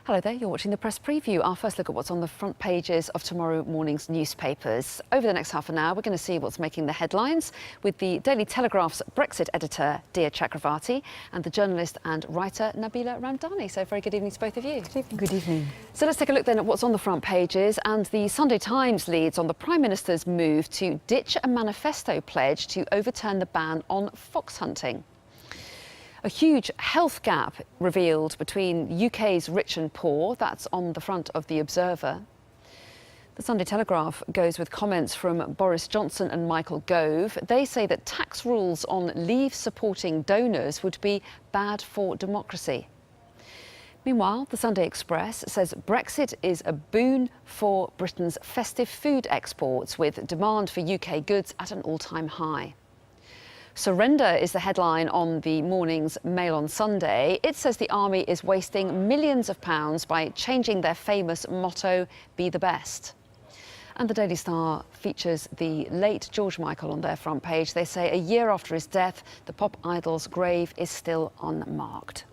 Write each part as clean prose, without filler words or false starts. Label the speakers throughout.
Speaker 1: Hello there, you're watching the Press Preview. Our first look at what's on the front pages of tomorrow morning's newspapers. Over the next half an hour, we're going to see what's making the headlines with the Daily Telegraph's Brexit editor, Dia Chakravarty, and the journalist and writer, Nabila Ramdani. So very good evening to both of you.
Speaker 2: Good evening. Good evening.
Speaker 1: So let's take a look then at what's on the front pages. And the Sunday Times leads on the Prime Minister's move to ditch a manifesto pledge to overturn the ban on fox hunting. A huge health gap revealed between UK's rich and poor. That's on the front of The Observer. The Sunday Telegraph goes with comments from Boris Johnson and Michael Gove. They say that tax rules on leave-supporting donors would be bad for democracy. Meanwhile, the Sunday Express says Brexit is a boon for Britain's festive food exports, with demand for UK goods at an all-time high. Surrender is the headline on the morning's Mail on Sunday. It says the army is wasting millions of pounds by changing their famous motto, "Be the best." And the Daily Star features the late George Michael on their front page. They say a year after his death, the pop idol's grave is still unmarked.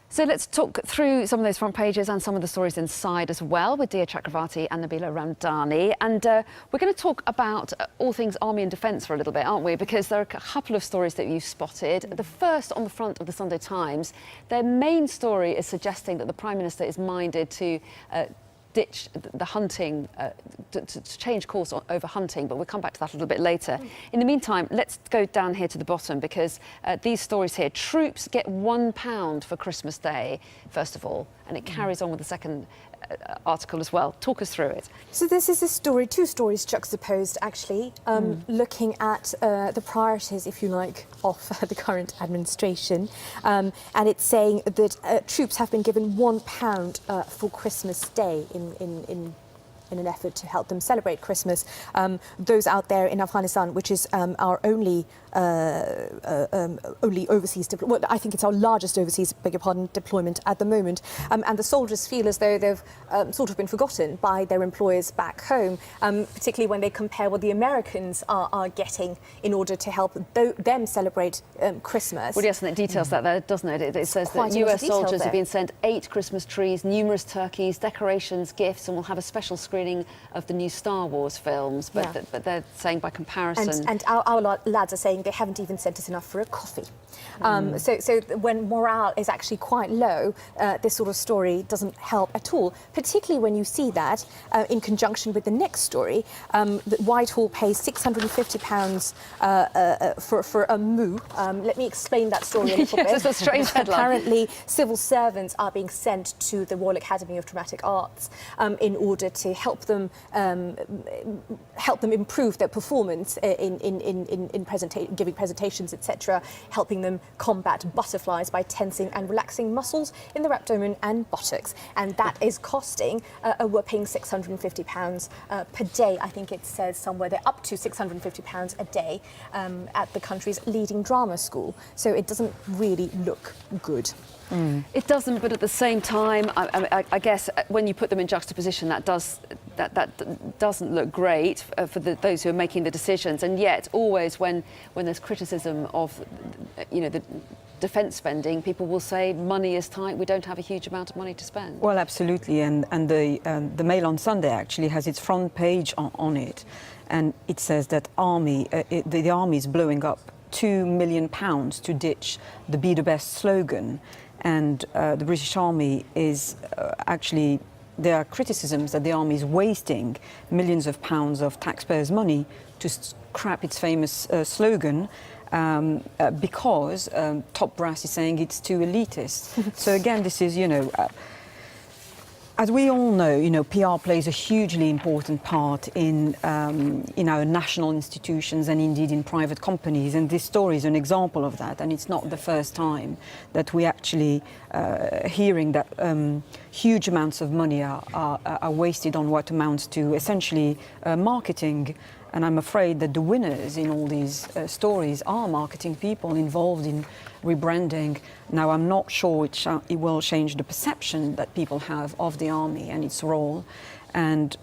Speaker 1: So let's talk through some of those front pages and some of the stories inside as well with Dia Chakravarty and Nabila Ramdani. And we're going to talk about all things army and defence for a little bit, aren't we? Because there are a couple of stories that you've spotted. The first on the front of the Sunday Times, their main story is suggesting that the Prime Minister is minded to ditch the hunting, to change course over hunting, but we'll come back to that a little bit later. In the meantime, let's go down here to the bottom because these stories here. Troops get £1 for Christmas Day, first of all, and it carries on with the second article as well. Talk us through it.
Speaker 2: So this is a story, two stories juxtaposed actually, looking at the priorities, if you like, of the current administration. And it's saying that troops have been given £1 for Christmas Day in an effort to help them celebrate Christmas. Those out there in Afghanistan, which is our only overseas, well, I think it's our largest overseas, beg your pardon, deployment at the moment. And the soldiers feel as though they've sort of been forgotten by their employers back home, particularly when they compare what the Americans are getting in order to help them celebrate Christmas.
Speaker 1: Well, yes, and it details that there, doesn't it? It says that US soldiers have been sent 8 Christmas trees, numerous turkeys, decorations, gifts, and will have a special screening of the new Star Wars films. But, but they're saying by comparison...
Speaker 2: And our lads are saying they haven't even sent us enough for a coffee. So when morale is actually quite low, this sort of story doesn't help at all, particularly when you see that in conjunction with the next story, that Whitehall pays £650 for a moo. Let me explain that story a little bit.
Speaker 1: It's a strange headline.
Speaker 2: Apparently, civil servants are being sent to the Royal Academy of Dramatic Arts in order to help them improve their performance in giving presentations, etc., helping them combat butterflies by tensing and relaxing muscles in their abdomen and buttocks. And that is costing a whopping £650 per day. I think it says somewhere they're up to £650 a day at the country's leading drama school. So it doesn't really look good.
Speaker 1: It doesn't, but at the same time, I guess when you put them in juxtaposition, that doesn't look great for those who are making the decisions. And yet, always when there's criticism of, the defence spending, people will say money is tight. We don't have a huge amount of money to spend.
Speaker 3: Well, absolutely, and the Mail on Sunday actually has its front page on it, and it says that the army is blowing up £2 million to ditch the "Be the Best" slogan. And the British Army is actually, there are criticisms that the Army is wasting millions of pounds of taxpayers' money to scrap its famous slogan because top brass is saying it's too elitist. So again, this is, as we all know, PR plays a hugely important part in our national institutions and indeed in private companies. And this story is an example of that. And it's not the first time that we actually hearing that huge amounts of money are wasted on what amounts to essentially marketing. And I'm afraid that the winners in all these stories are marketing people involved in rebranding. Now, I'm not sure it will change the perception that people have of the army and its role. and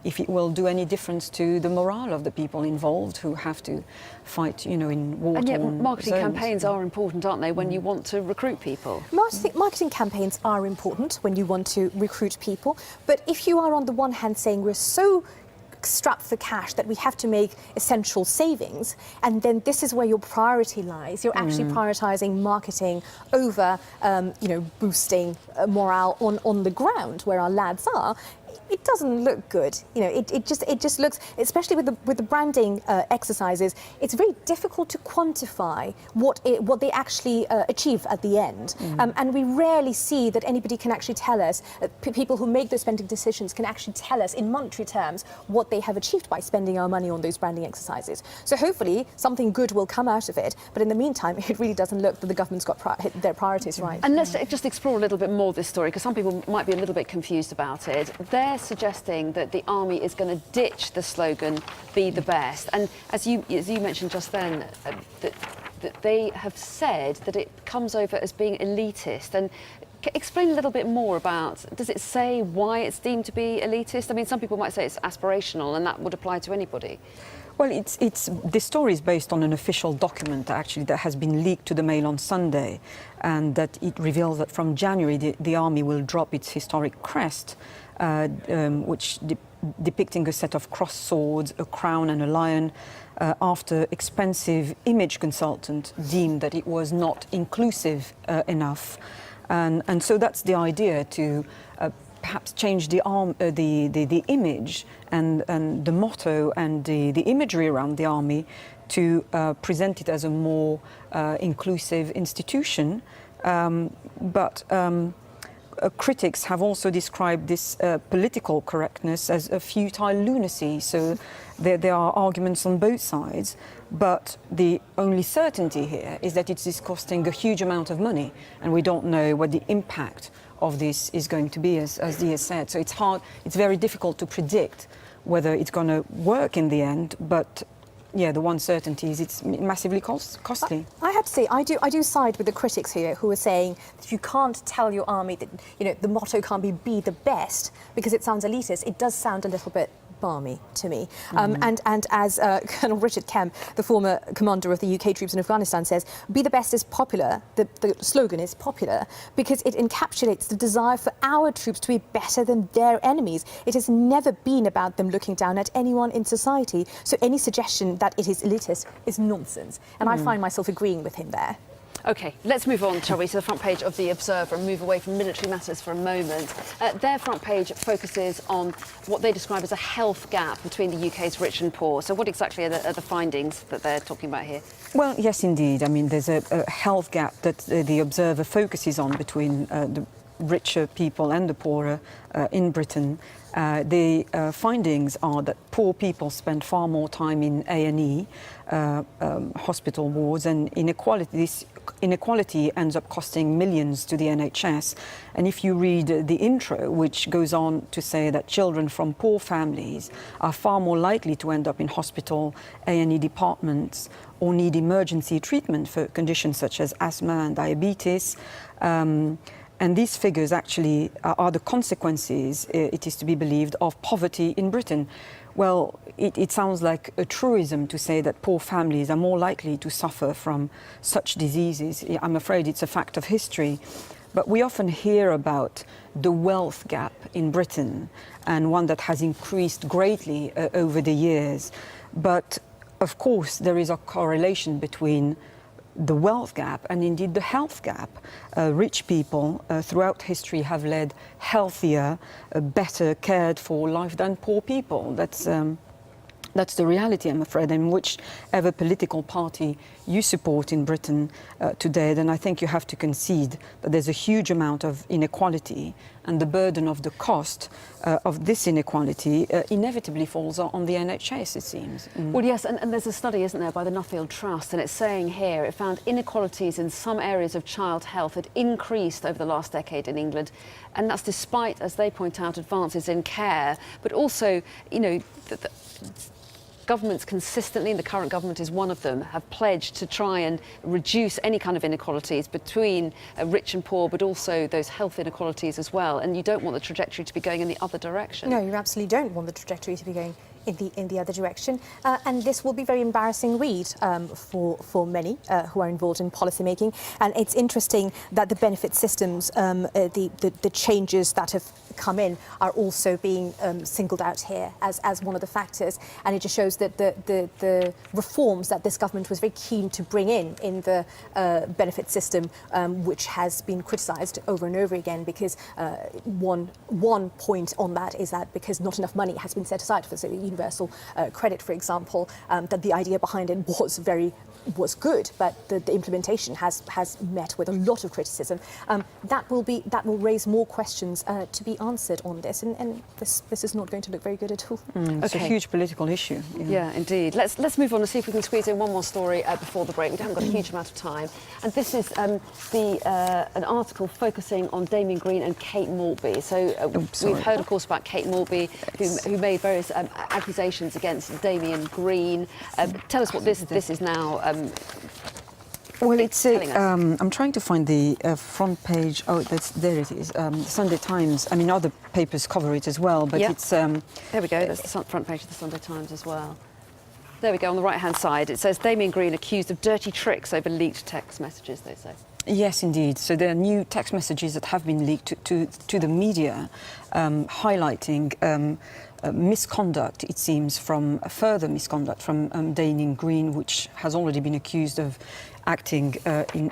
Speaker 3: if it will do any difference to the morale of the people involved who have to fight, in war-torn
Speaker 1: And yet marketing
Speaker 3: zones.
Speaker 1: campaigns are important, aren't they, when you want to recruit people?
Speaker 2: Marketing campaigns are important when you want to recruit people, but if you are on the one hand saying we're so strapped for cash that we have to make essential savings, and then this is where your priority lies. You're actually prioritising marketing over, boosting morale on the ground where our lads are. It doesn't look good. It just looks, especially with the branding exercises, it's very difficult to quantify what they actually achieve at the end. And we rarely see that anybody can actually tell us, people who make those spending decisions can actually tell us in monetary terms what they have achieved by spending our money on those branding exercises. So hopefully something good will come out of it. But in the meantime, it really doesn't look that the government's got their priorities right.
Speaker 1: And let's just explore a little bit more this story, because some people might be a little bit confused about it. They're suggesting that the army is going to ditch the slogan, "Be the best." And as you mentioned just then, that they have said that it comes over as being elitist. And explain a little bit more about, does it say why it's deemed to be elitist? I mean, some people might say it's aspirational, and that would apply to anybody.
Speaker 3: Well, this story is based on an official document actually that has been leaked to the Mail on Sunday, and that it reveals that from January the army will drop its historic crest, which depicting a set of crossed swords, a crown and a lion, after expensive image consultant deemed that it was not inclusive enough. And so that's the idea, to perhaps change the image and the motto and the imagery around the army to present it as a more inclusive institution. But critics have also described this political correctness as a futile lunacy. So there are arguments on both sides, but the only certainty here is that it is costing a huge amount of money, and we don't know what the impact of this is going to be, as Dia said. So it's very difficult to predict whether it's going to work in the end, but yeah, the one certainty is it's massively costly.
Speaker 2: I have to say, I do side with the critics here who are saying that you can't tell your army that the motto can't be the best because it sounds elitist. It does sound a little bit balmy to me. And as Colonel Richard Kemp, the former commander of the UK troops in Afghanistan, says, "Be the best" is popular. The slogan is popular because it encapsulates the desire for our troops to be better than their enemies. It has never been about them looking down at anyone in society. So any suggestion that it is elitist is nonsense. And I find myself agreeing with him there.
Speaker 1: OK, let's move on, shall we, to the front page of The Observer and move away from military matters for a moment. Their front page focuses on what they describe as a health gap between the UK's rich and poor. So what exactly are the findings that they're talking about here?
Speaker 3: Well, yes, indeed. I mean, there's a health gap that The Observer focuses on between the richer people and the poorer in Britain. The findings are that poor people spend far more time in A&E, hospital wards, and this inequality ends up costing millions to the NHS. And if you read the intro, which goes on to say that children from poor families are far more likely to end up in hospital, A&E departments, or need emergency treatment for conditions such as asthma and diabetes. And these figures actually are the consequences, it is to be believed, of poverty in Britain. Well, it sounds like a truism to say that poor families are more likely to suffer from such diseases. I'm afraid it's a fact of history. But we often hear about the wealth gap in Britain, and one that has increased greatly over the years. But of course, there is a correlation between the wealth gap and indeed the health gap. Rich people throughout history have led healthier, better cared for life than poor people. That's the reality, I'm afraid, and whichever political party you support in Britain today, then I think you have to concede that there's a huge amount of inequality, and the burden of the cost of this inequality inevitably falls on the NHS, it seems.
Speaker 1: Well, yes, and there's a study, isn't there, by the Nuffield Trust, and it's saying here it found inequalities in some areas of child health had increased over the last decade in England, and that's despite, as they point out, advances in care, but also, governments consistently, and the current government is one of them, have pledged to try and reduce any kind of inequalities between rich and poor, but also those health inequalities as well. And you don't want the trajectory to be going in the other direction.
Speaker 2: No, you absolutely don't want the trajectory to be going in the other direction, and this will be very embarrassing read for many who are involved in policy making. And it's interesting that the benefit systems, the changes that have come in, are also being singled out here as one of the factors. And it just shows that the reforms that this government was very keen to bring in the benefit system, which has been criticised over and over again, because one point on that is that because not enough money has been set aside for, say, the universal credit, for example, that the idea behind it was good, but the implementation has met with a lot of criticism. That will raise more questions to be answered on this, and this is not going to look very good at all.
Speaker 3: It's a huge political issue.
Speaker 1: Yeah, indeed. Let's move on and see if we can squeeze in one more story before the break. We haven't got a huge amount of time, and this is an article focusing on Damien Green and Kate Maltby. So we've heard, of course, about Kate Maltby, who made various accusations against Damien Green. Tell us what this is now.
Speaker 3: Well, it's I'm trying to find the front page. Oh, there it is. The Sunday Times. I mean, other papers cover it as well, but it's.
Speaker 1: There we go. That's the front page of the Sunday Times as well. There we go. On the right-hand side, it says Damien Green accused of dirty tricks over leaked text messages. They say.
Speaker 3: Yes, indeed. So there are new text messages that have been leaked to the media, highlighting misconduct, it seems, further misconduct from Damien Green, which has already been accused of acting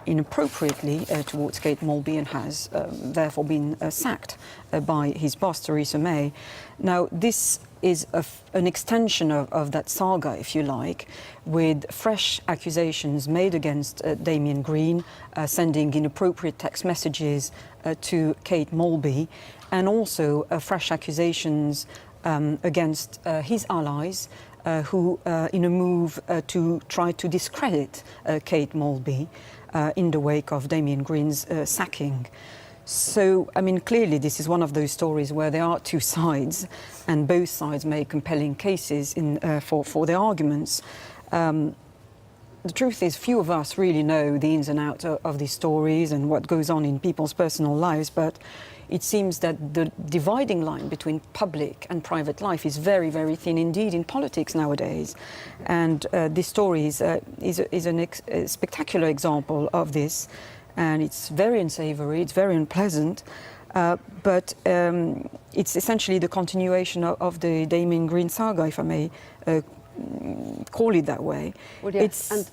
Speaker 3: inappropriately towards Kate Maltby and has therefore been sacked by his boss, Theresa May. Now, this is an extension of that saga, if you like, with fresh accusations made against Damien Green, sending inappropriate text messages to Kate Maltby, and also fresh accusations against his allies, who, in a move to try to discredit Kate Maltby in the wake of Damien Green's sacking. So, I mean, clearly this is one of those stories where there are two sides, and both sides make compelling cases for their arguments. The truth is, few of us really know the ins and outs of these stories and what goes on in people's personal lives, but it seems that the dividing line between public and private life is very, very thin indeed in politics nowadays. And this story is a spectacular example of this, and it's very unsavoury, it's very unpleasant, but it's essentially the continuation of the Damien Green saga, if I may call it that way.
Speaker 1: Well, yes. And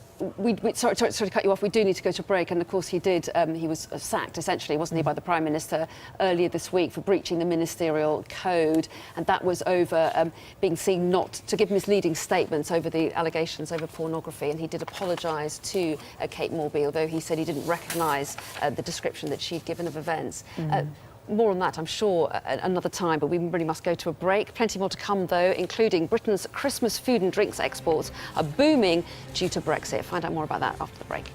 Speaker 1: sorry to cut you off. We do need to go to a break, and of course he did. He was sacked, essentially, wasn't he, by the Prime Minister earlier this week for breaching the ministerial code, and that was over being seen not to give misleading statements over the allegations over pornography. And he did apologise to Kate Maltby, although he said he didn't recognise the description that she'd given of events. More on that, I'm sure, another time, but we really must go to a break. Plenty more to come, though, including Britain's Christmas food and drinks exports are booming due to Brexit. Find out more about that after the break.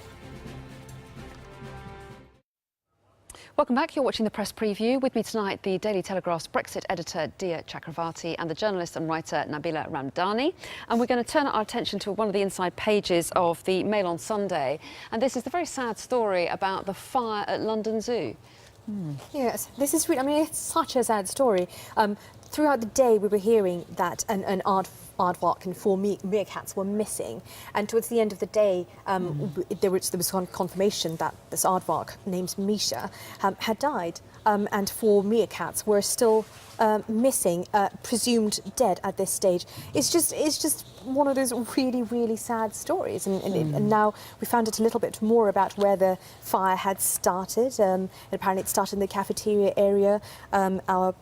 Speaker 1: Welcome back. You're watching the press preview. With me tonight, the Daily Telegraph's Brexit editor, Dia Chakravarty, and the journalist and writer, Nabila Ramdani. And we're going to turn our attention to one of the inside pages of the Mail on Sunday. And this is the very sad story about the fire at London Zoo.
Speaker 2: Yes, this is really, I mean, it's such a sad story. Throughout the day, we were hearing that an aardvark and 4 meerkats were missing. And towards the end of the day, there was confirmation that this aardvark, named Misha, had died. And 4 meerkats were still missing, presumed dead at this stage. It's just one of those really, really sad stories. And now we found out a little bit more about where the fire had started. And apparently it started in the cafeteria area. Our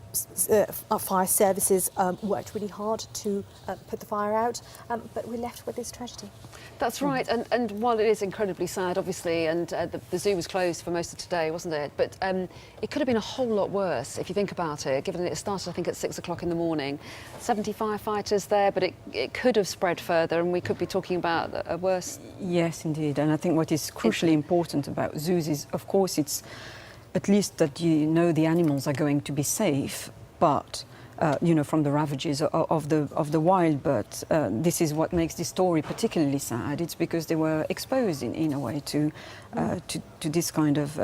Speaker 2: fire services worked really hard to put the fire out, but we're left with this tragedy.
Speaker 1: That's right, and while it is incredibly sad, obviously, and the zoo was closed for most of today, wasn't it? But it could have been a whole lot worse, if you think about it, given that it started, I think, at 6 o'clock in the morning. 70 firefighters there, but it could have spread further, and we could be talking about a worse...
Speaker 3: Yes, indeed, and I think what is crucially important about zoos is, of course, it's at least that you know the animals are going to be safe, but from the ravages of the wild. But this is what makes this story particularly sad. It's because they were exposed in a way to this kind of.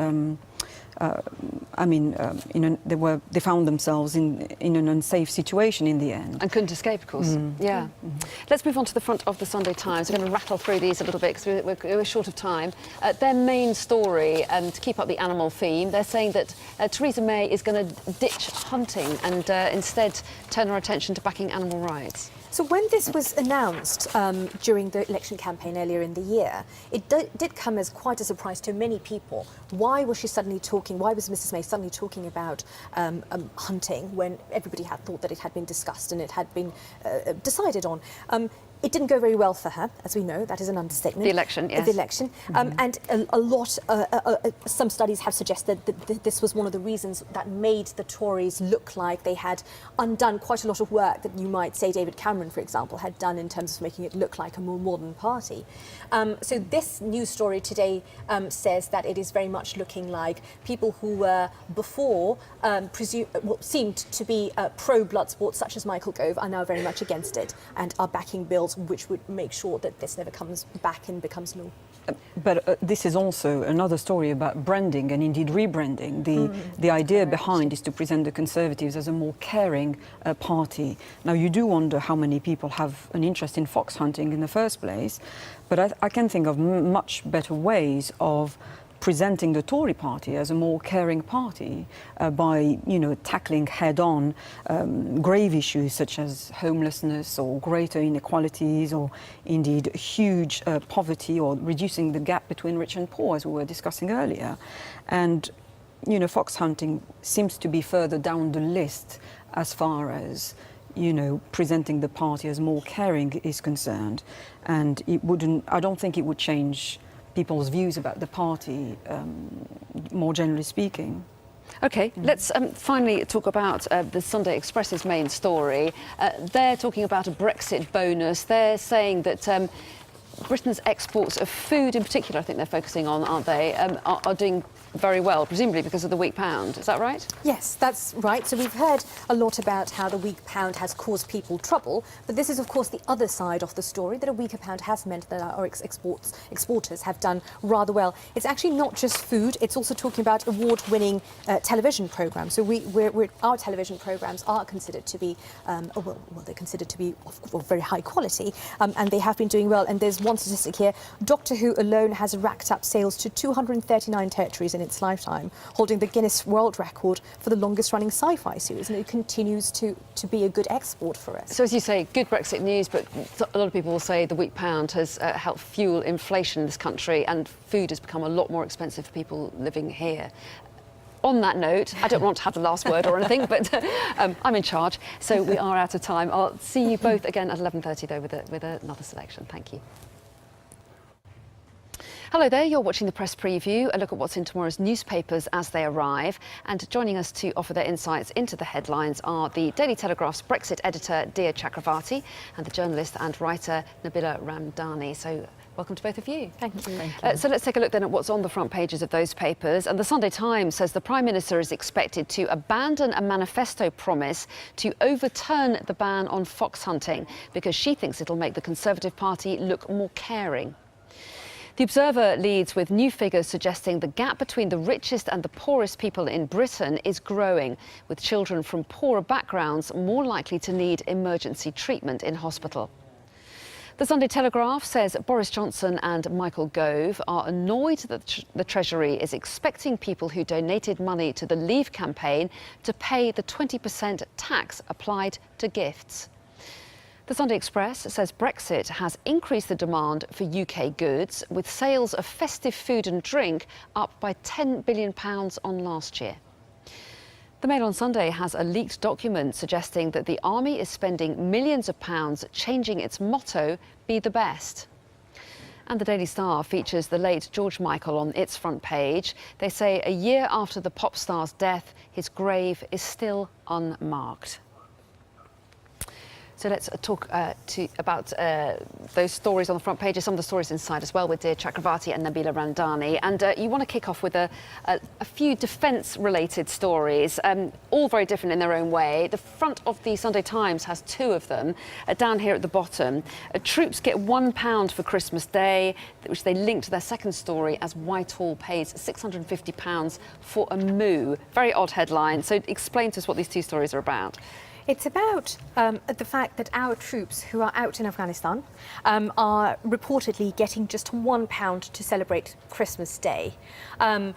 Speaker 3: They found themselves in an unsafe situation in the end.
Speaker 1: And couldn't escape, of course. Yeah. Let's move on to the front of the Sunday Times. We're going to rattle through these a little bit because we're short of time. Their main story, and to keep up the animal theme, they're saying that Theresa May is going to ditch hunting and instead turn her attention to backing animal rights.
Speaker 2: So when this was announced during the election campaign earlier in the year, it did come as quite a surprise to many people. Why was Mrs May suddenly talking about hunting when everybody had thought that it had been discussed and it had been decided on? It didn't go very well for her, as we know. That is an understatement.
Speaker 1: The election, yes.
Speaker 2: The election. And some studies have suggested that this was one of the reasons that made the Tories look like they had undone quite a lot of work that you might say David Cameron, for example, had done in terms of making it look like a more modern party. So this news story today says that it is very much looking like people who were before seemed to be pro-blood sports, such as Michael Gove, are now very much against it and are backing bills which would make sure that this never comes back and becomes law.
Speaker 3: But this is also another story about branding and indeed rebranding. The idea behind is to present the Conservatives as a more caring party. Now, you do wonder how many people have an interest in fox hunting in the first place, but I can think of much better ways of presenting the Tory party as a more caring party by, tackling head-on grave issues such as homelessness or greater inequalities or indeed huge poverty, or reducing the gap between rich and poor, as we were discussing earlier. And, fox hunting seems to be further down the list as far as presenting the party as more caring is concerned. And I don't think it would change people's views about the party, more generally speaking.
Speaker 1: OK, let's finally talk about the Sunday Express's main story. They're talking about a Brexit bonus. They're saying that Britain's exports of food in particular, I think they're focusing on, aren't they, are doing very well, presumably because of the weak pound. Is that right?
Speaker 2: Yes, that's right. So we've heard a lot about how the weak pound has caused people trouble, but this is, of course, the other side of the story, that a weaker pound has meant that our exporters have done rather well. It's actually not just food, it's also talking about award-winning television programmes. So our television programmes are considered to be, they're considered to be of very high quality, and they have been doing well. And there's one statistic here. Doctor Who alone has racked up sales to 239 territories in its lifetime, holding the Guinness World Record for the longest-running sci-fi series, and it continues to be a good export for us.
Speaker 1: So, as you say, good Brexit news, but a lot of people will say the weak pound has helped fuel inflation in this country, and food has become a lot more expensive for people living here. On that note, I don't want to have the last word or anything, but I'm in charge, so we are out of time. I'll see you both again at 11:30, though, with another selection. Thank you. Hello there, you're watching the Press Preview, a look at what's in tomorrow's newspapers as they arrive. And joining us to offer their insights into the headlines are the Daily Telegraph's Brexit editor, Dia Chakravarty, and the journalist and writer, Nabila Ramdani. So welcome to both of you.
Speaker 2: Thank you. Thank
Speaker 1: you. So let's take a look then at what's on the front pages of those papers. And the Sunday Times says the Prime Minister is expected to abandon a manifesto promise to overturn the ban on fox hunting because she thinks it'll make the Conservative Party look more caring. The Observer leads with new figures suggesting the gap between the richest and the poorest people in Britain is growing, with children from poorer backgrounds more likely to need emergency treatment in hospital. The Sunday Telegraph says Boris Johnson and Michael Gove are annoyed that the Treasury is expecting people who donated money to the Leave campaign to pay the 20% tax applied to gifts. The Sunday Express says Brexit has increased the demand for UK goods, with sales of festive food and drink up by £10 billion on last year. The Mail on Sunday has a leaked document suggesting that the army is spending millions of pounds changing its motto, "Be the best." And the Daily Star features the late George Michael on its front page. They say a year after the pop star's death, his grave is still unmarked. So let's talk about those stories on the front pages, some of the stories inside as well, with Dia Chakravarty and Nabila Ramdani. And you want to kick off with a few defence-related stories, all very different in their own way. The front of the Sunday Times has two of them, down here at the bottom. Troops get £1 for Christmas Day, which they link to their second story as Whitehall pays £650 for a moo. Very odd headline. So explain to us what these two stories are about.
Speaker 2: It's about the fact that our troops who are out in Afghanistan are reportedly getting just £1 to celebrate Christmas Day. And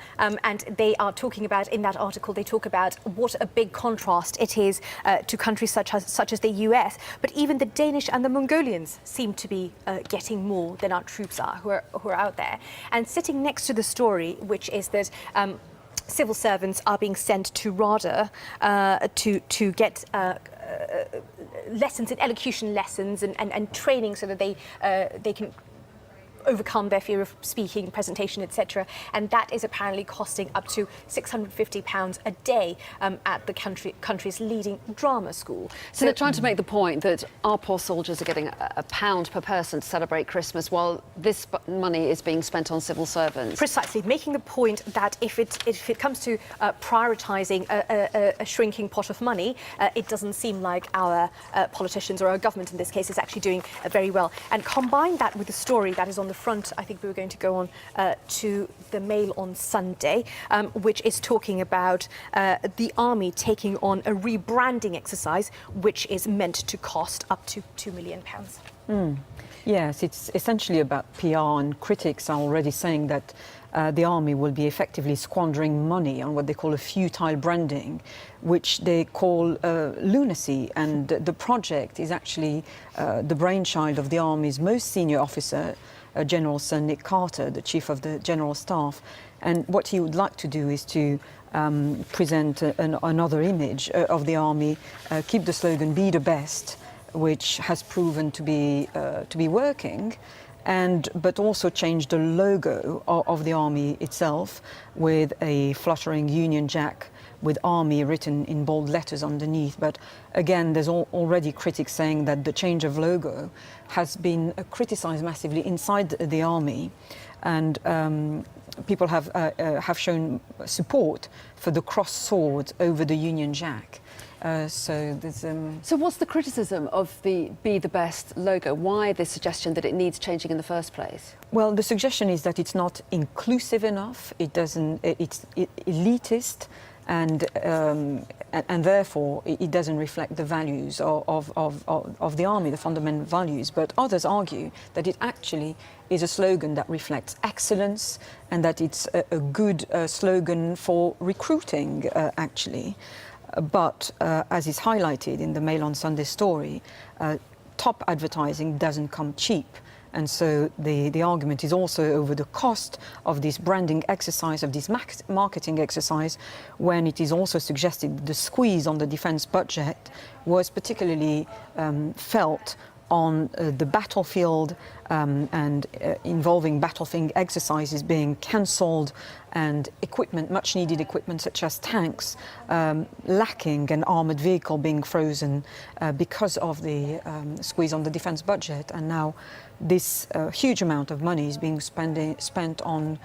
Speaker 2: they are talking about, in that article, they talk about what a big contrast it is to countries such as the US. But even the Danish and the Mongolians seem to be getting more than our troops are who are out there. And sitting next to the story, which is that civil servants are being sent to RADA to get lessons in elocution lessons and training so that they can overcome their fear of speaking, presentation, etc. And that is apparently costing up to £650 a day at the country's leading drama school.
Speaker 1: So they're trying to make the point that our poor soldiers are getting a pound per person to celebrate Christmas, while this money is being spent on civil servants.
Speaker 2: Precisely, making the point that if it comes to prioritising a shrinking pot of money, it doesn't seem like our politicians, or our government in this case, is actually doing very well. And combine that with the story that is on the front. I think we were going to go on to the Mail on Sunday, which is talking about the army taking on a rebranding exercise, which is meant to cost up to £2 million.
Speaker 3: Yes, it's essentially about PR, and critics are already saying that the army will be effectively squandering money on what they call a futile branding, which they call lunacy. And the project is actually the brainchild of the army's most senior officer, General Sir Nick Carter, the Chief of the General Staff. And what he would like to do is to present another image of the army, keep the slogan "Be the Best," which has proven to be working, but also change the logo of the army itself with a fluttering Union Jack with Army written in bold letters underneath. But again, there's already critics saying that the change of logo has been criticised massively inside the army, and people have shown support for the cross sword over the Union Jack. So
Speaker 1: what's the criticism of the "Be the Best" logo? Why the suggestion that it needs changing in the first place?
Speaker 3: Well, the suggestion is that it's not inclusive enough. It's elitist, and therefore it doesn't reflect the values of the army, the fundamental values. But others argue that it actually is a slogan that reflects excellence, and that it's a good slogan for recruiting, actually. But as is highlighted in the Mail on Sunday story, top advertising doesn't come cheap. And so the argument is also over the cost of this branding exercise, of this marketing exercise, when it is also suggested the squeeze on the defence budget was particularly felt on the battlefield, and involving battlefield exercises being cancelled, and equipment, much needed equipment such as tanks, lacking, and armoured vehicle being frozen because of the squeeze on the defence budget. And now this huge amount of money is being spent on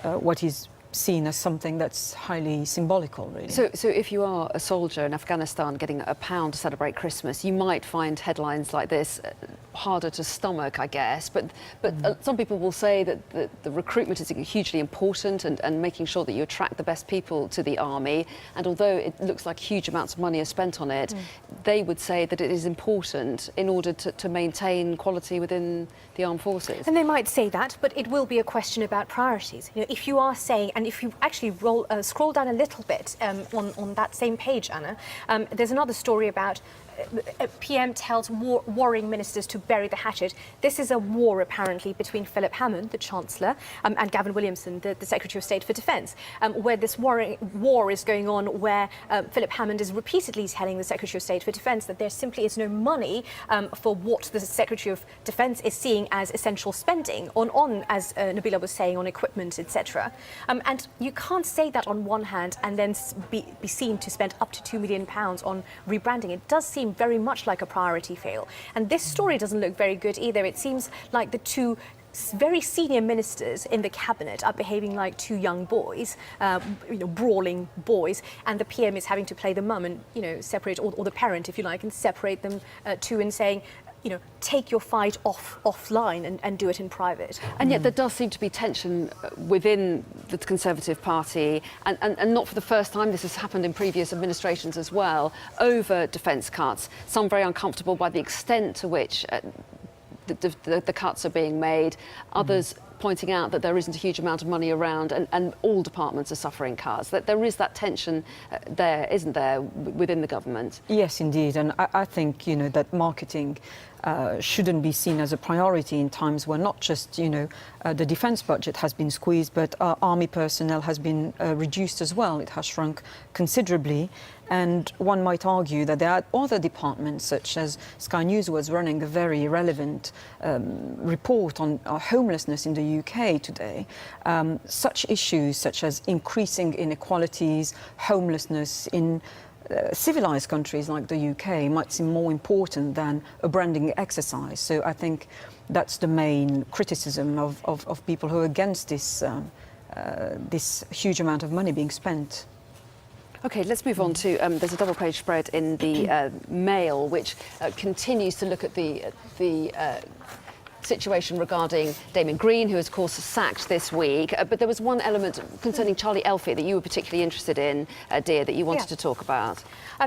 Speaker 3: what is seen as something that's highly symbolical, really.
Speaker 1: So if you are a soldier in Afghanistan getting a pound to celebrate Christmas, you might find headlines like this harder to stomach, I guess. But some people will say that the recruitment is hugely important, and making sure that you attract the best people to the army. And although it looks like huge amounts of money are spent on it, they would say that it is important in order to maintain quality within the armed forces.
Speaker 2: And they might say that, but it will be a question about priorities. You know, if you are saying, and if you actually scroll down a little bit on that same page, Anna, there's another story about a PM tells warring ministers to bury the hatchet. This is a war, apparently, between Philip Hammond, the Chancellor, and Gavin Williamson, the Secretary of State for Defence, where this war is going on, where Philip Hammond is repeatedly telling the Secretary of State for Defence that there simply is no money for what the Secretary of Defence is seeing as essential spending on as Nabila was saying, on equipment, etc. And you can't say that on one hand and then be seen to spend up to £2 million on rebranding. It does seem seem very much like a priority fail. And this story doesn't look very good either. It seems like the two very senior ministers in the cabinet are behaving like two young boys, brawling boys, and the PM is having to play the mum and, separate, or the parent, if you like, and separate them two and saying, take your fight offline and do it in private.
Speaker 1: And yet there does seem to be tension within the Conservative Party, and not for the first time. This has happened in previous administrations as well, over defence cuts. Some very uncomfortable by the extent to which the cuts are being made, others pointing out that there isn't a huge amount of money around and all departments are suffering cuts, that there is that tension there, isn't there, within the government?
Speaker 3: Yes, indeed, and I think, that marketing shouldn't be seen as a priority in times where not just, the defence budget has been squeezed, but army personnel has been reduced as well. It has shrunk considerably. And one might argue that there are other departments, such as Sky News was running a very relevant report on homelessness in the UK today. Such issues such as increasing inequalities, homelessness in civilised countries like the UK might seem more important than a branding exercise. So I think that's the main criticism of people who are against this, this huge amount of money being spent.
Speaker 1: OK, let's move on to, there's a double-page spread in the Mail, which continues to look at the situation regarding Damien Green, who was, of course, sacked this week. But there was one element concerning Charlie Elphicke that you were particularly interested in, Dia, that you wanted to talk about.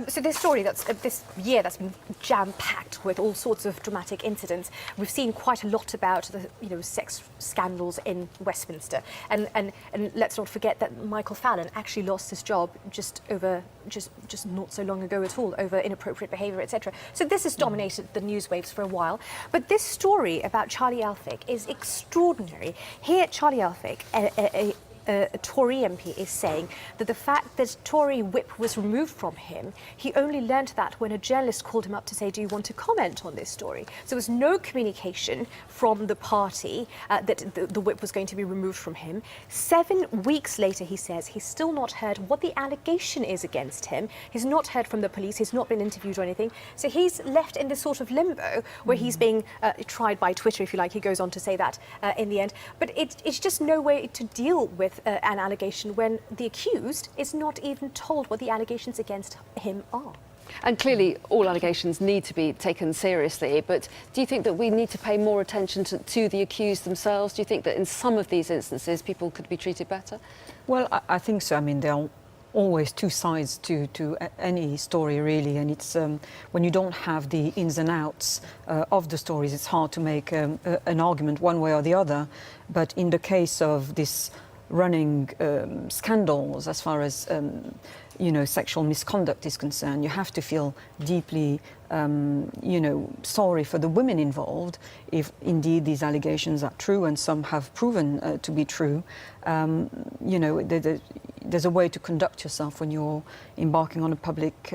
Speaker 2: So this story this year that's been jam-packed with all sorts of dramatic incidents. We've seen quite a lot about the sex scandals in Westminster, and let's not forget that Michael Fallon actually lost his job just not so long ago at all over inappropriate behaviour, etc. So this has dominated the news waves for a while. But this story about Charlie Elphicke is extraordinary. Here, Charlie Elphicke, a Tory MP, is saying that the fact that Tory whip was removed from him, he only learnt that when a journalist called him up to say, do you want to comment on this story? So there was no communication from the party that the whip was going to be removed from him. 7 weeks later, he says, he's still not heard what the allegation is against him. He's not heard from the police. He's not been interviewed or anything. So he's left in this sort of limbo where he's being tried by Twitter, if you like. He goes on to say that in the end. But it's just no way to deal with an allegation when the accused is not even told what the allegations against him are.
Speaker 1: And clearly all allegations need to be taken seriously, but do you think that we need to pay more attention to the accused themselves? Do you think that in some of these instances people could be treated better?
Speaker 3: Well, I think so. I mean, there are always two sides to any story, really, and it's when you don't have the ins and outs of the stories, it's hard to make an argument one way or the other. But in the case of this running scandals, as far as sexual misconduct is concerned, you have to feel deeply sorry for the women involved if indeed these allegations are true, and some have proven to be true. There's a way to conduct yourself when you're embarking on a public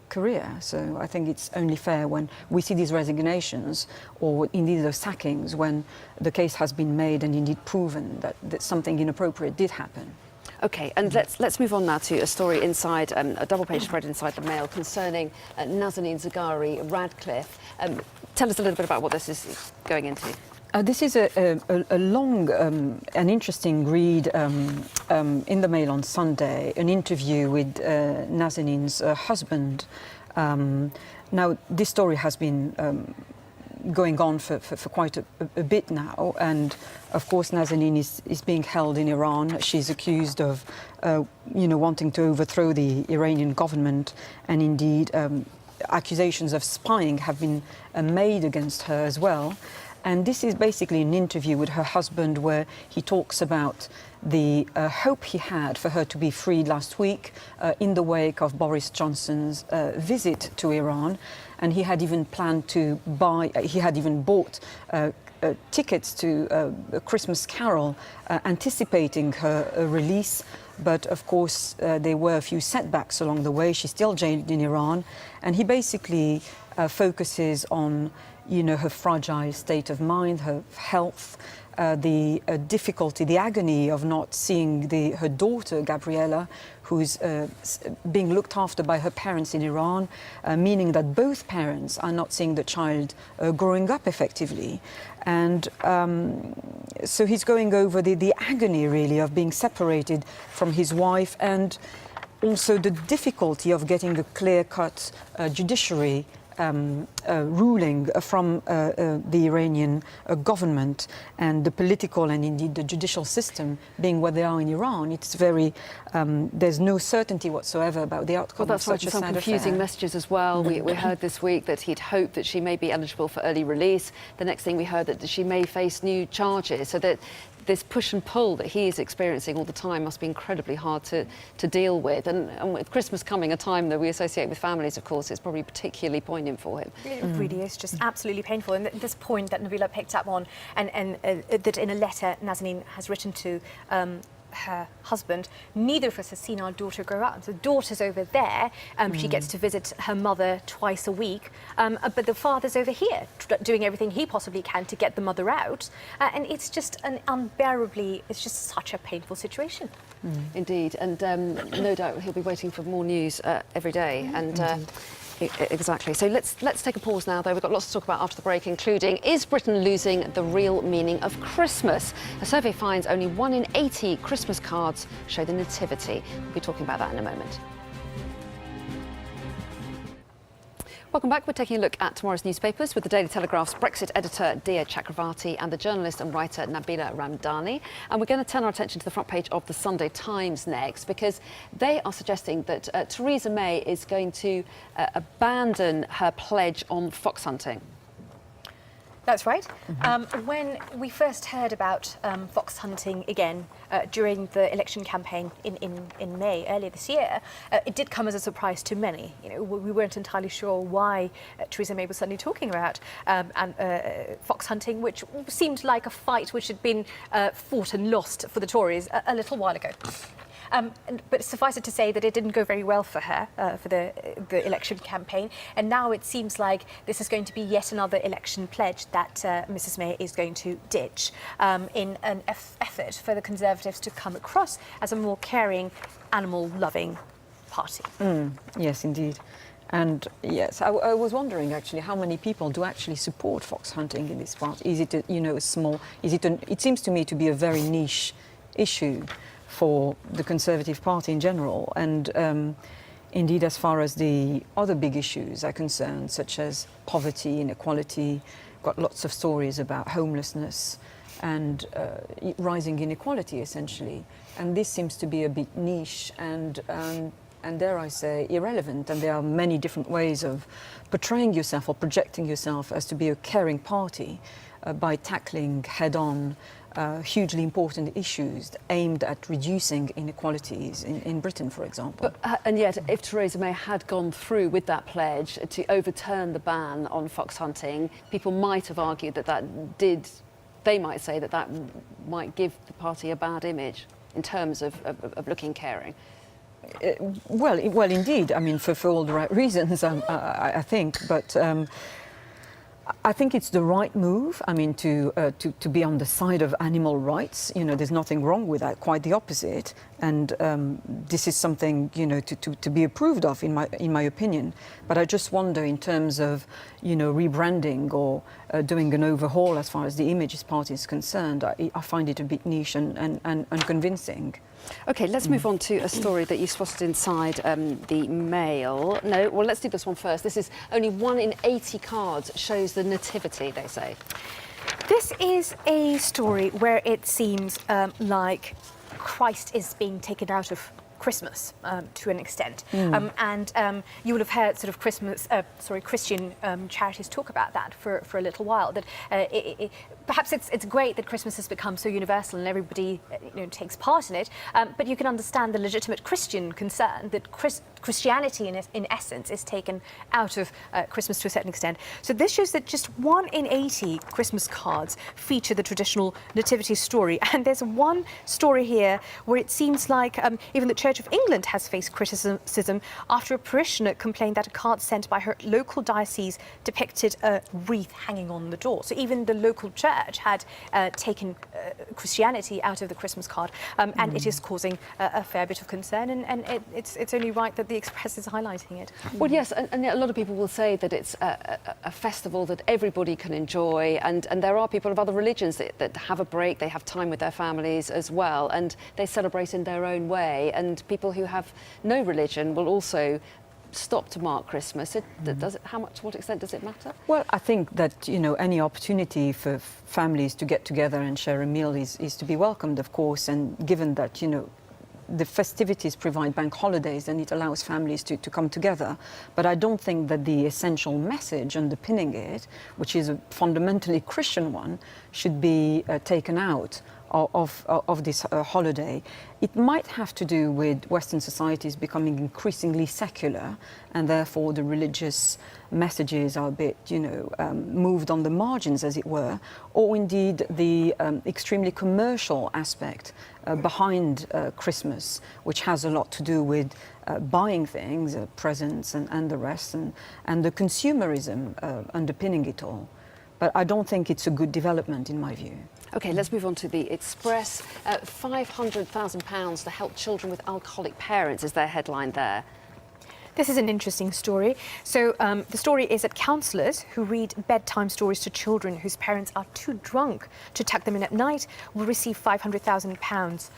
Speaker 3: career. So I think it's only fair when we see these resignations or indeed those sackings when the case has been made and indeed proven that something inappropriate did happen.
Speaker 1: OK, and let's move on now to a story inside, a double-page spread inside the Mail concerning Nazanin Zaghari Radcliffe. Tell us a little bit about what this is going into.
Speaker 3: This is a long and interesting read in the Mail on Sunday, an interview with Nazanin's husband. Now, this story has been going on for quite a bit now, and of course Nazanin is being held in Iran. She's accused of wanting to overthrow the Iranian government, and indeed accusations of spying have been made against her as well. And this is basically an interview with her husband where he talks about the hope he had for her to be freed last week in the wake of Boris Johnson's visit to Iran. And he had even planned to bought tickets to a Christmas carol anticipating her release. But of course, there were a few setbacks along the way. She's still jailed in Iran. And he basically focuses on her fragile state of mind, her health, the difficulty, the agony of not seeing her daughter, Gabriella, who's being looked after by her parents in Iran, meaning that both parents are not seeing the child growing up effectively. And so he's going over the agony, really, of being separated from his wife, and also the difficulty of getting a clear-cut judiciary ruling from the Iranian government, and the political and indeed the judicial system being what they are in Iran. It's very, there's no certainty whatsoever about the outcome.
Speaker 1: Well, that's right, some confusing messages as well. We heard this week that he'd hoped that she may be eligible for early release. The next thing we heard that she may face new charges, so that this push and pull that he is experiencing all the time must be incredibly hard to deal with. And with Christmas coming, a time that we associate with families, of course, it's probably particularly poignant for him.
Speaker 2: It really is just absolutely painful. And this point that Nabila picked up on, and that in a letter Nazanin has written to her husband, neither of us has seen our daughter grow up. The daughter's over there, she gets to visit her mother twice a week, but the father's over here doing everything he possibly can to get the mother out, and it's just it's just such a painful situation.
Speaker 1: Indeed, and no doubt he'll be waiting for more news every day. And exactly. So let's take a pause now, though. We've got lots to talk about after the break, including, is Britain losing the real meaning of Christmas? A survey finds only 1 in 80 Christmas cards show the nativity. We'll be talking about that in a moment. Welcome back. We're taking a look at tomorrow's newspapers with the Daily Telegraph's Brexit editor Dia Chakravarty and the journalist and writer Nabila Ramdani. And we're going to turn our attention to the front page of the Sunday Times next, because they are suggesting that Theresa May is going to abandon her pledge on fox hunting.
Speaker 2: That's right. When we first heard about fox hunting again during the election campaign in May earlier this year, it did come as a surprise to many. You know, we weren't entirely sure why Theresa May was suddenly talking about fox hunting, which seemed like a fight which had been fought and lost for the Tories a little while ago. But suffice it to say that it didn't go very well for her for the election campaign, and now it seems like this is going to be yet another election pledge that Mrs May is going to ditch in an effort for the Conservatives to come across as a more caring, animal-loving party.
Speaker 3: Yes, indeed. And yes, I was wondering actually how many people do actually support fox hunting in this part. Is it a small? It seems to me to be a very niche issue for the Conservative Party in general, and indeed as far as the other big issues are concerned, such as poverty, inequality, got lots of stories about homelessness and rising inequality essentially, and this seems to be a bit niche and dare I say irrelevant, and there are many different ways of portraying yourself or projecting yourself as to be a caring party by tackling head-on hugely important issues aimed at reducing inequalities in Britain, for example.
Speaker 1: But, and yet, if Theresa May had gone through with that pledge to overturn the ban on fox hunting, people might have argued they might say that might give the party a bad image in terms of looking caring.
Speaker 3: Well, indeed. I mean, for all the right reasons, I think. But I think it's the right move. I mean, to be on the side of animal rights. You know, there's nothing wrong with that. Quite the opposite. And this is something, you know, to be approved of, in my opinion. But I just wonder, in terms of, you know, rebranding or doing an overhaul as far as the Image Party is concerned, I find it a bit niche and unconvincing.
Speaker 1: OK, let's move on to a story that you spotted inside the Mail. No, well, let's do this one first. This is only 1 in 80 cards shows the nativity, they say.
Speaker 2: This is a story where it seems like Christ is being taken out of Christmas to an extent, and you will have heard sort of Christian charities talk about that for a little while. That perhaps it's great that Christmas has become so universal and everybody takes part in it, but you can understand the legitimate Christian concern that Christianity in essence is taken out of Christmas to a certain extent. So this shows that just 1 in 80 Christmas cards feature the traditional nativity story, and there's one story here where it seems like even the church Church of England has faced criticism after a parishioner complained that a card sent by her local diocese depicted a wreath hanging on the door. So even the local church had taken Christianity out of the Christmas card, and it is causing a fair bit of concern, and it's only right that the Express is highlighting it.
Speaker 1: Well, yes, and a lot of people will say that it's a festival that everybody can enjoy, and there are people of other religions that have a break, they have time with their families as well, and they celebrate in their own way, and people who have no religion will also stop to mark Christmas. To what extent does it matter?
Speaker 3: Well, I think that, you know, any opportunity for families to get together and share a meal is to be welcomed, of course, and given that, you know, the festivities provide bank holidays and it allows families to come together. But I don't think that the essential message underpinning it, which is a fundamentally Christian one, should be taken out of this holiday. It might have to do with Western societies becoming increasingly secular, and therefore the religious messages are a bit, you know, moved on the margins, as it were, or indeed the extremely commercial aspect behind Christmas, which has a lot to do with buying things, presents and the rest, and the consumerism underpinning it all. But I don't think it's a good development in my view.
Speaker 1: OK, let's move on to the Express. £500,000 to help children with alcoholic parents is their headline there.
Speaker 2: This is an interesting story. So the story is that counsellors who read bedtime stories to children whose parents are too drunk to tuck them in at night will receive £500,000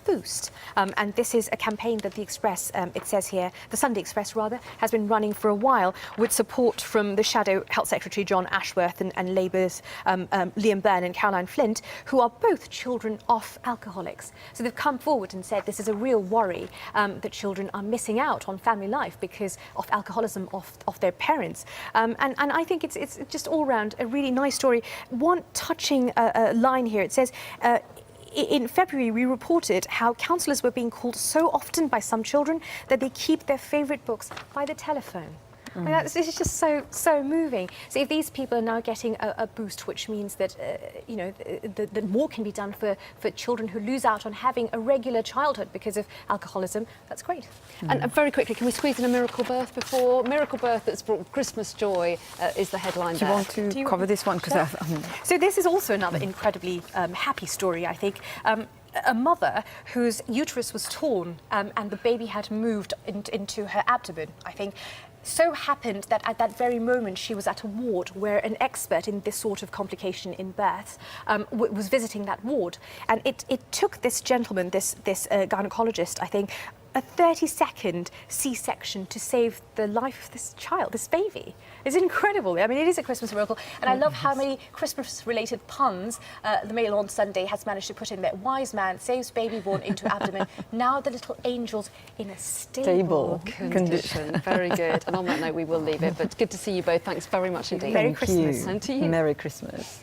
Speaker 2: boost. And this is a campaign that the Express, it says here, the Sunday Express rather, has been running for a while with support from the Shadow Health Secretary John Ashworth and Labour's Liam Byrne and Caroline Flint, who are both children of alcoholics. So they've come forward and said this is a real worry that children are missing out on family life because of alcoholism of their parents. And I think it's just all round a really nice story. One touching line here, it says, in February, we reported how counsellors were being called so often by some children that they keep their favourite books by the telephone. And this is just so moving. So if these people are now getting a boost, which means that you know that more can be done for children who lose out on having a regular childhood because of alcoholism, that's great.
Speaker 1: And very quickly, can we squeeze in a miracle birth before? Miracle birth that's brought Christmas joy is the headline there.
Speaker 3: Do you want to cover this one? Because
Speaker 2: So this is also another incredibly happy story, I think. A mother whose uterus was torn and the baby had moved into her abdomen, I think. So happened that at that very moment she was at a ward where an expert in this sort of complication in birth was visiting that ward, and it took this gentleman, this gynecologist, I think, a 30-second C-section to save the life of this child, this baby. It's incredible. I mean, it is a Christmas miracle, and I love how many Christmas-related puns the Mail on Sunday has managed to put in there. Wise man saves baby born into abdomen. Now the little angel's in a stable condition.
Speaker 1: Very good. And on that note, we will leave it. But good to see you both. Thanks very much indeed.
Speaker 2: Merry Christmas.
Speaker 1: And to you.
Speaker 3: Merry Christmas.